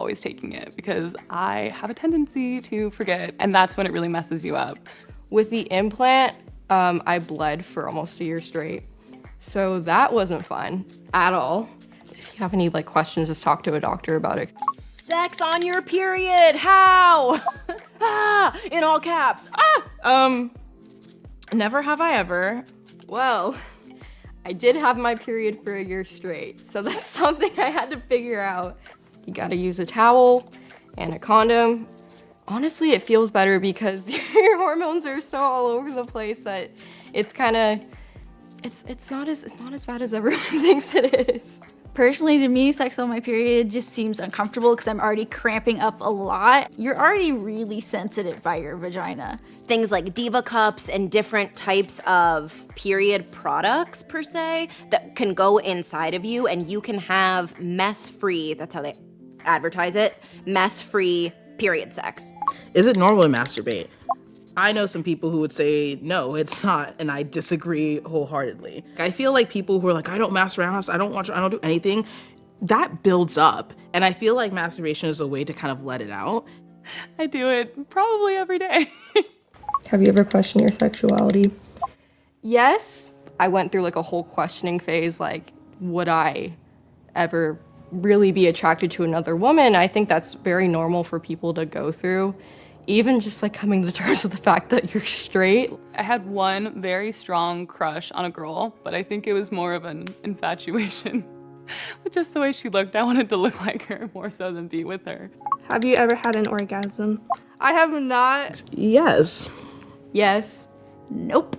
always taking it because I have a tendency to forget, and that's when it really messes you up. With the implant, I bled for almost a year straight. So that wasn't fun at all. If you have any questions, just talk to a doctor about it. Sex on your period, how? In all caps, Never have I ever. Well, I did have my period for a year straight, so that's something I had to figure out. You gotta use a towel and a condom. Honestly, it feels better because your hormones are so all over the place that it's not as bad as everyone thinks it is. Personally, to me, sex on my period just seems uncomfortable because I'm already cramping up a lot. You're already really sensitive by your vagina. things like Diva cups and different types of period products per se that can go inside of you, and you can have mess-free, that's how they advertise it, mess-free period sex. Is it normal to masturbate? I know some people who would say, no, it's not, and I disagree wholeheartedly. I feel like people who are like, I don't masturbate, I don't watch, I don't do anything, that builds up. And I feel like masturbation is a way to kind of let it out. I do it probably every day. Have you ever questioned your sexuality? Yes. I went through like a whole questioning phase, like, would I ever really be attracted to another woman? I think that's very normal for people to go through. Even just like coming to terms with the fact that you're straight. I had one very strong crush on a girl, but I think it was more of an infatuation. With just the way she looked, I wanted to look like her more so than be with her. Have you ever had an orgasm? I have not. Yes. Yes. Nope.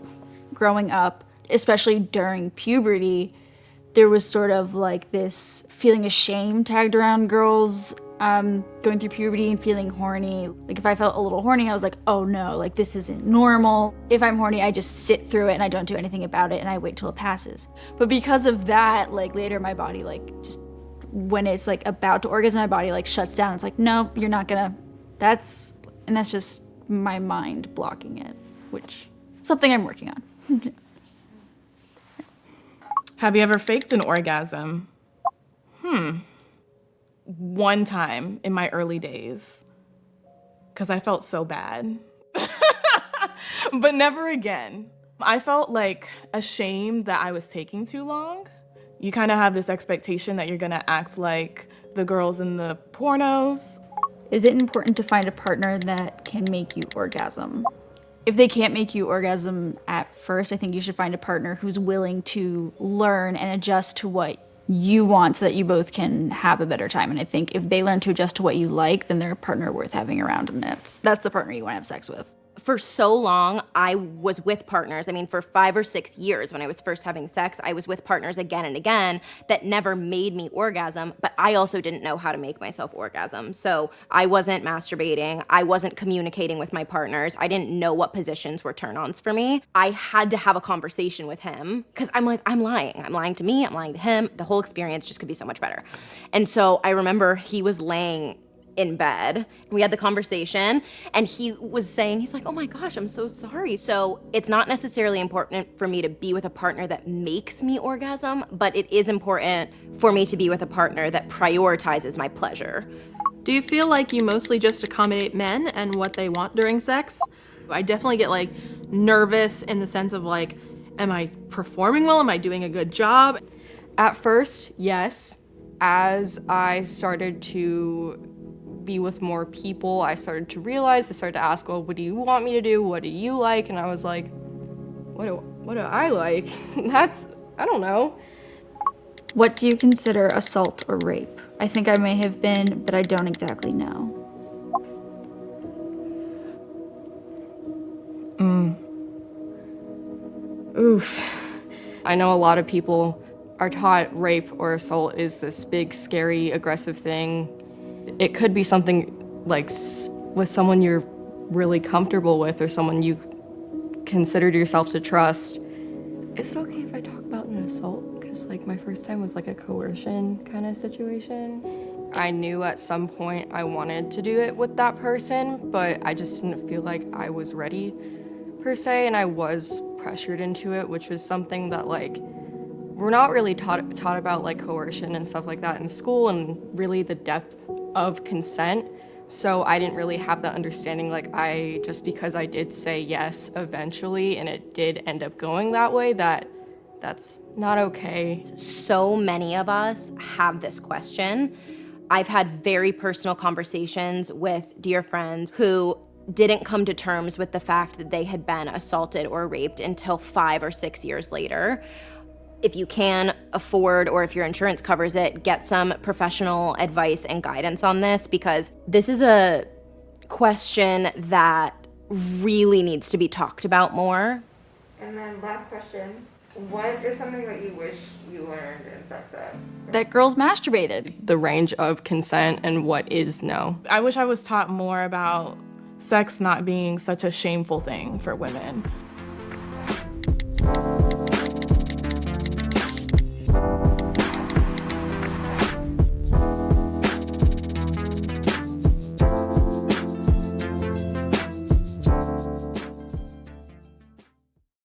Growing up, especially during puberty, there was sort of like this feeling of shame tagged around girls going through puberty and feeling horny. Like if I felt a little horny, I was like, oh no, like this isn't normal. If I'm horny, I just sit through it and I don't do anything about it and I wait till it passes. But because of that, like later my body just when it's like about to orgasm, my body like shuts down. It's like, no, you're not gonna, that's just my mind blocking it, which is something I'm working on. Have you ever faked an orgasm? One time in my early days, because I felt so bad. But never again. I felt like ashamed that I was taking too long. You kind of have this expectation that you're gonna act like the girls in the pornos. Is it important to find a partner that can make you orgasm? If they can't make you orgasm at first, I think you should find a partner who's willing to learn and adjust to what you want so that you both can have a better time. And I think if they learn to adjust to what you like, then they're a partner worth having around, and that's the partner you want to have sex with. For so long, I was with partners. I mean, for 5 or 6 years when I was first having sex, I was with partners again and again that never made me orgasm, but I also didn't know how to make myself orgasm. So I wasn't masturbating. I wasn't communicating with my partners. I didn't know what positions were turn-ons for me. I had to have a conversation with him because I'm like, I'm lying. I'm lying to me, I'm lying to him. The whole experience just could be so much better. And so I remember he was laying in bed. We had the conversation and he was saying, he's like, oh my gosh, I'm so sorry. So it's not necessarily important for me to be with a partner that makes me orgasm, but it is important for me to be with a partner that prioritizes my pleasure. Do you feel like you mostly just accommodate men and what they want during sex? I definitely get like nervous in the sense of like, am I performing well? Am I doing a good job? At first, yes. As I started to be with more people, I started to ask, well, what do you want me to do? What do you like? And I was like, what do I like? I don't know. What do you consider assault or rape? I think I may have been, but I don't exactly know. Oof. I know a lot of people are taught rape or assault is this big, scary, aggressive thing. It could be something like with someone you're really comfortable with or someone you considered yourself to trust. Is it okay if I talk about an assault? Because like my first time was like a coercion kind of situation. I knew at some point I wanted to do it with that person, but I just didn't feel like I was ready per se, and I was pressured into it, which was something that like we're not really taught about like coercion and stuff like that in school, and really the depth of consent. So I didn't really have that understanding, like just because I did say yes eventually and it did end up going that way, that's not okay. So many of us have this question. I've had very personal conversations with dear friends who didn't come to terms with the fact that they had been assaulted or raped until 5 or 6 years later. If you can afford, or if your insurance covers it, get some professional advice and guidance on this, because this is a question that really needs to be talked about more. And then last question, what is something that you wish you learned in sex ed? That girls masturbated. The range of consent and what is no. I wish I was taught more about sex not being such a shameful thing for women.